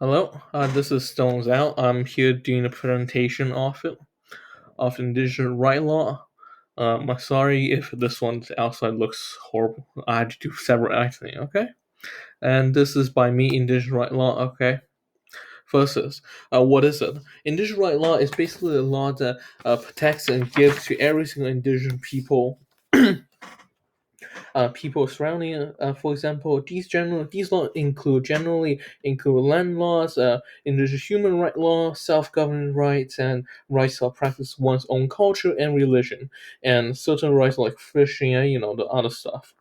Hello, this is Stone Zhao. I'm here doing a presentation of indigenous right law. I'm sorry if this one's outside looks horrible. I had to do several editing, okay? And this is by me, indigenous right law, okay? First is, what is it? Indigenous right law is basically a law that protects and gives to every single indigenous people surrounding it. For example, these laws generally include land laws, indigenous human right laws, self-government rights, and rights to practice one's own culture and religion, and certain rights like fishing and the other stuff.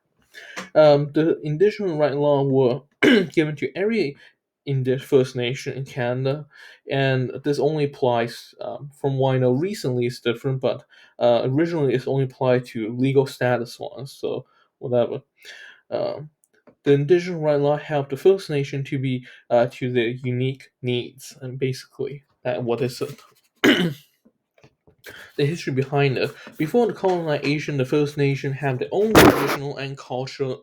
The indigenous right law were given to every in the First Nation in Canada, and this only applies, from what I know, recently it's different, but originally it's only applied to legal status ones, so whatever. Um, the Indigenous right law helped the First Nation to be to their unique needs, and basically, what is it? The history behind it. Before the colonization, the First Nation have their own traditional and culture,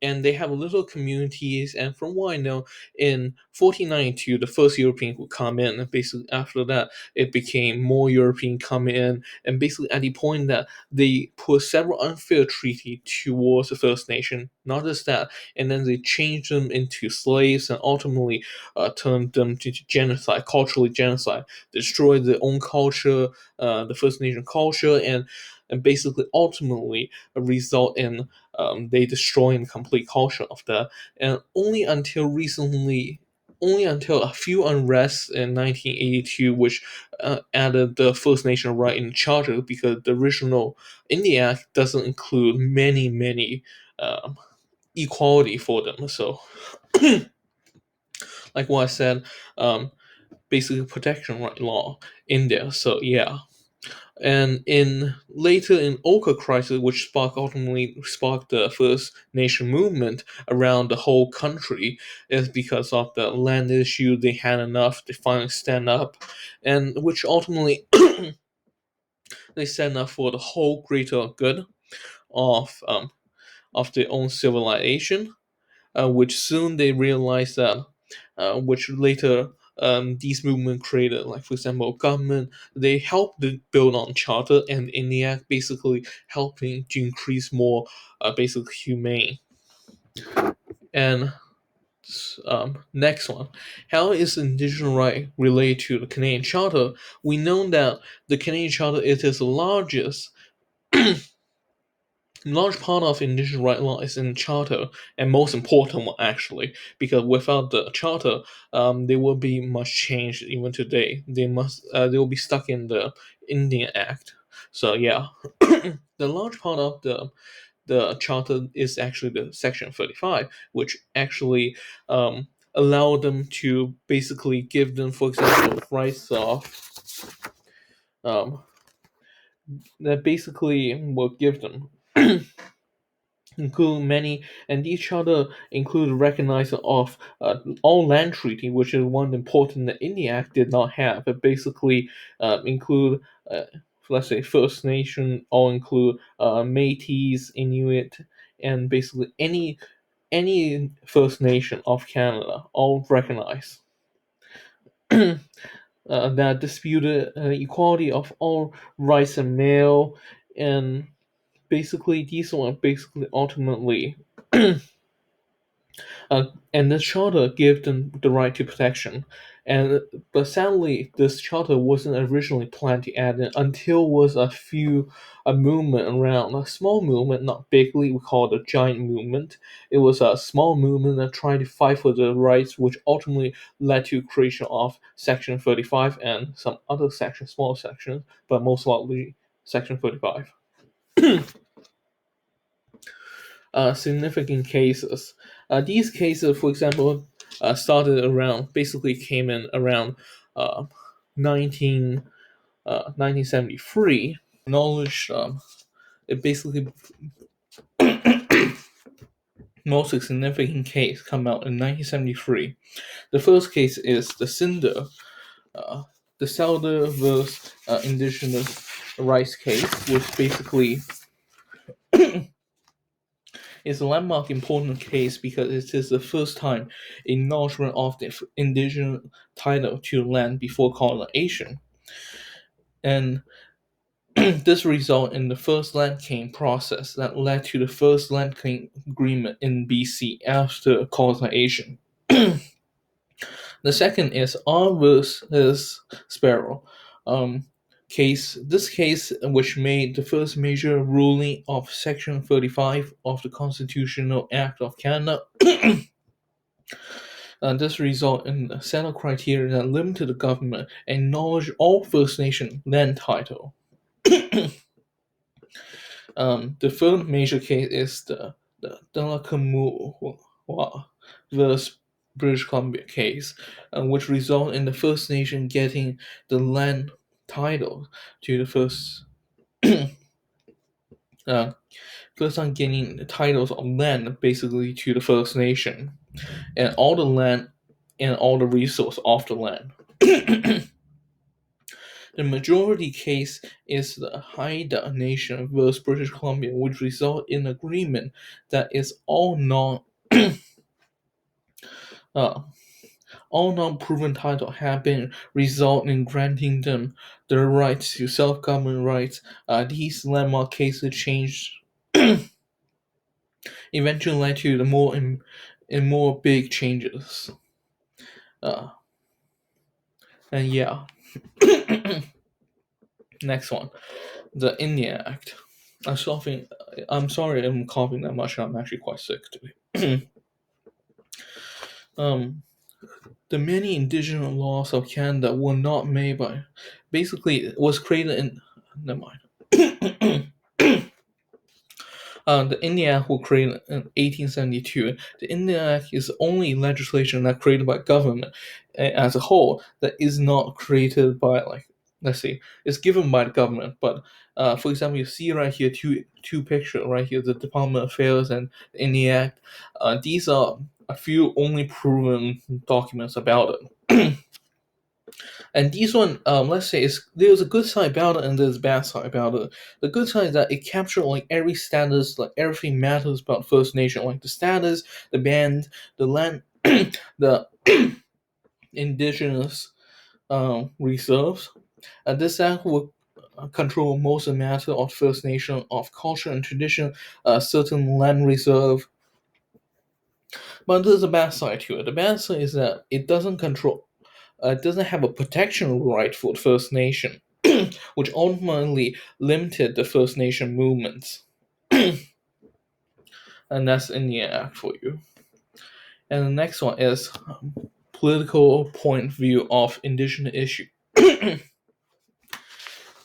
and they have little communities. And from what I know, in 1492, the first European would come in, and basically after that, it became more European coming in, and basically at the point that they put several unfair treaties towards the First Nation. Not just that, and then they changed them into slaves, and ultimately turned them to genocide, culturally genocide, destroyed their own culture, the First Nation culture, and basically ultimately result in they destroying the complete culture of that. And only until a few unrests in 1982, which added the First Nation right in the charter, because the original Indian Act doesn't include many equality for them. So, like what I said, basically protection right law in there. So yeah. And in later in Oka crisis, which ultimately sparked the First Nation movement around the whole country, is because of the land issue. They had enough to finally stand up, and which ultimately they stand up for the whole greater good of um, of their own civilization, which soon they realized that, which later these movements created, like for example, government, they helped to build on charter, and in the act basically helping to increase more basic humane. And next one, how is indigenous right related to the Canadian Charter? We know that the Canadian Charter it is the large part of indigenous right law is in charter, and most important one actually, because without the charter, there will be much change even today. They will be stuck in the Indian Act. So yeah, the large part of the charter is actually the Section 35, which actually allow them to basically give them, for example, rights of um, that basically will give them include many, and these charter include recognition of all land treaty, which is one important that Indian Act did not have. It basically include, let's say, First Nation, all include Métis, Inuit, and basically any First Nation of Canada, all recognize. That disputed equality of all rights and male, and basically these one basically ultimately and the charter gave them the right to protection. And but sadly, this charter wasn't originally planned to add in until was a movement around a small movement, not bigly. We call it a giant movement. It was a small movement that tried to fight for the rights, which ultimately led to creation of Section 35 and some other sections, small sections, but most likely Section 35. Significant cases. These cases, for example, started around, basically came in around uh, 19, 1973. Knowledge, it basically, most significant case come out in 1973. The first case is the Cinder, uh, the Souder versus Indigenous rights case, which basically It's a landmark important case because it is the first time acknowledgement of the indigenous title to land before colonization. And this resulted in the first land claim process that led to the first land claim agreement in BC after colonization. The second is R versus Sparrow. Um, this case, which made the first major ruling of Section 35 of the Constitutional Act of Canada, this resulted in a set of criteria that limited the government acknowledge all First Nation land title. The third major case is the Delakamua versus British Columbia case, which resulted in the First Nation getting the land title to the uh, first time getting the titles of land basically to the First Nation and all the land and all the resource of the land. The majority case is the Haida Nation versus British Columbia, which result in agreement that is uh, all non-proven title have been result in granting them their rights to self-government rights. These landmark cases changed eventually led to the more big changes. Uh, and yeah, next one, the Indian Act. I'm sorry I'm coughing that much. I'm actually quite sick today. um, the many indigenous laws of Canada were not made by. Basically, it was created in. Never mind. The Indian Act was created in 1872. The Indian Act is the only legislation that created by government as a whole that is not created by let's see, it's given by the government. But for example, you see right here two pictures right here, the Department of Affairs and the Indian Act. These are a few only proven documents about it. And this one, let's say, there's a good side about it and there's a bad side about it. The good side is that it captures like every status, like everything matters about First Nation, like the status, the band, the land, the indigenous reserves. And this act will control most of the matter of First Nation, of culture and tradition, certain land reserve. But there's a bad side to it. The bad side is that it doesn't control doesn't have a protection right for the First Nation, which ultimately limited the First Nation movements. And that's in the act for you. And the next one is political point of view of indigenous issue.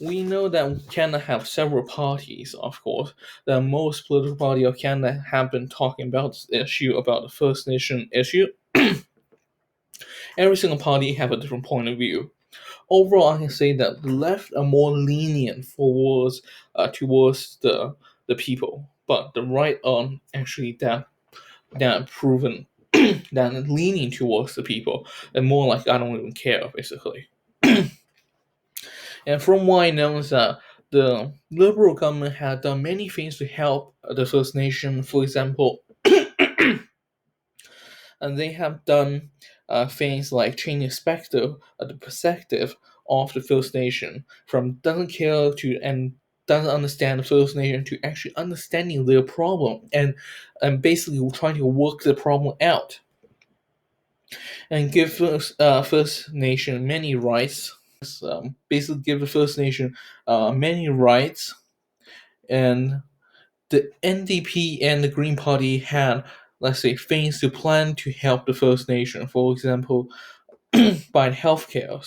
We know that Canada have several parties, of course. The most political party of Canada have been talking about this issue, about the First Nation issue. Every single party have a different point of view. Overall, I can say that the left are more lenient towards the people, but the right are actually that proven that leaning towards the people and more like I don't even care basically. And from what I know is that the Liberal government had done many things to help the First Nation. For example, and they have done things like changing the perspective of the First Nation from doesn't care to and doesn't understand the First Nation to actually understanding their problem and basically trying to work the problem out and give First Nation many rights. Basically, give the First Nation many rights, and the NDP and the Green Party had, let's say, things to plan to help the First Nation. For example, by healthcare,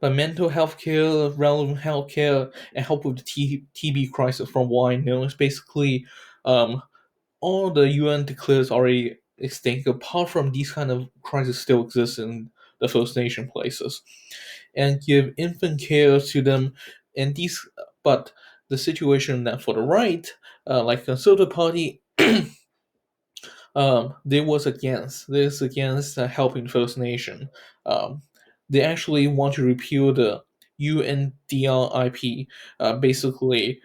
by mental health care, relevant health care, and help with the TB crisis. From what I know, it's basically all the UN declares already extinct. Apart from these kind of crises still exist in the First Nation places, and give infant care to them, and these. But the situation that for the right, like Conservative Party, they was against this against helping First Nation. Um, they actually want to repeal the UNDRIP, basically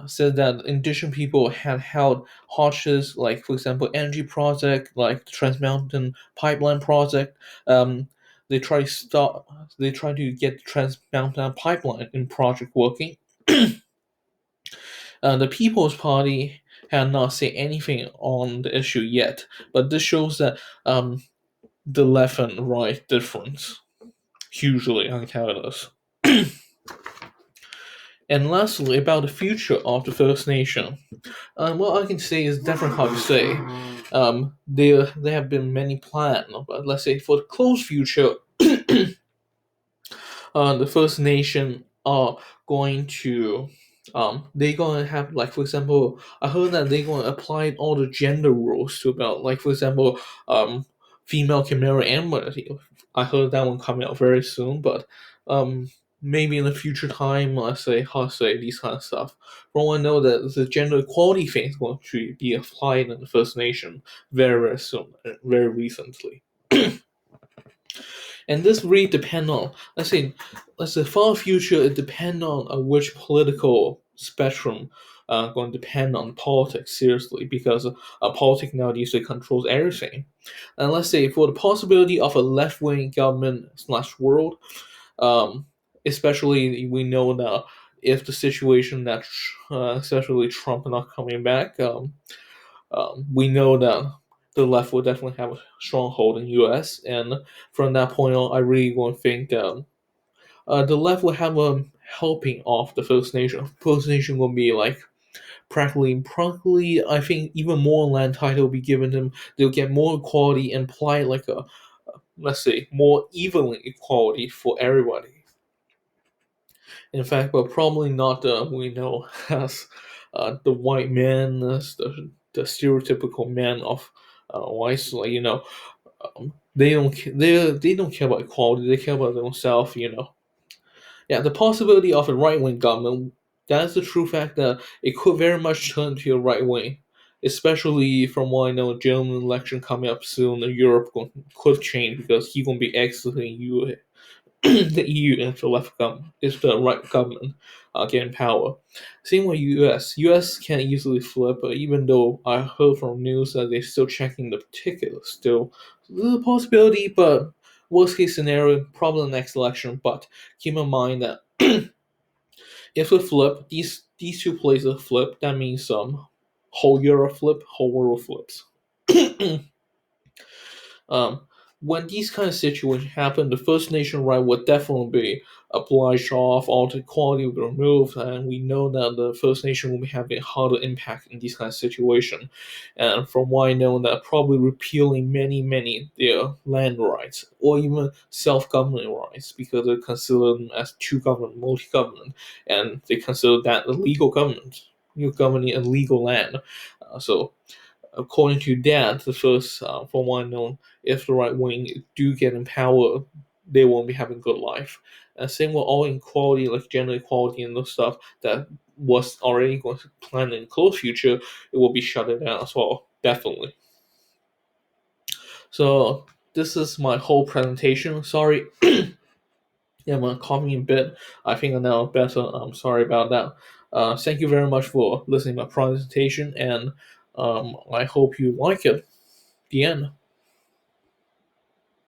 said that indigenous people had held hostages, like for example, energy project, like the Trans Mountain Pipeline project. Um, they try to stop. They try to get the Trans Mountain Pipeline in project working. The People's Party had not said anything on the issue yet, but this shows that the left and right difference hugely on Canada's. And lastly, about the future of the First Nation. What I can say is definitely hard to say. There have been many plans, but let's say for the close future, the First Nation are going to they're going to have, like for example, I heard that they're going to apply all the gender rules to about, like for example, female can marry anybody. I heard that one coming out very soon, but um maybe in the future time, let's say how to say these kind of stuff. From what I know, that the gender equality thing is going to be applied in the First Nation very soon, very recently. And this really depend on, let's say far future, it depend on which political spectrum going to depend on politics seriously, because politics now usually controls everything. And let's say for the possibility of a left wing government slash world, um, especially we know now, if the situation that especially Trump not coming back, we know that the left will definitely have a stronghold in U.S. And from that point on, I really want to think the left will have a helping of the First Nation. First Nation will be like practically, I think even more land title will be given them. They'll get more equality and apply like a, let's say, more evenly equality for everybody. In fact, but probably not we know as the white man, as the stereotypical man of whites. Like they don't care about equality. They care about themselves. Yeah, the possibility of a right wing government. That's the true fact that it could very much turn to a right wing, especially from what I know, German election coming up soon. Europe could change because he gonna be exiting EU the EU if the left government, if the right government get power. Same with US. US can easily flip, even though I heard from news that they're still checking the particulars. Still, there's a possibility, but worst case scenario, probably the next election. But keep in mind that if we flip, these two places flip, that means whole Europe flip, whole world flips. Um, when these kind of situations happen, the First Nation right would definitely be obliged off, all the equality will be removed, and we know that the First Nation will be having a harder impact in these kind of situations. And from what I know, that probably repealing many their land rights or even self-government rights, because they consider them as two government, multi-government, and they consider that a legal government. You're governing a legal land. So according to that, the first, from what I know, if the right wing do get in power, they won't be having a good life. And same with all inequality, like gender equality and those stuff that was already going to plan in the close future, it will be shut down as well, definitely. So this is my whole presentation. Sorry, yeah, I'm coughing a bit. I think I'm now better. I'm sorry about that. Thank you very much for listening to my presentation, and I hope you like it. The end.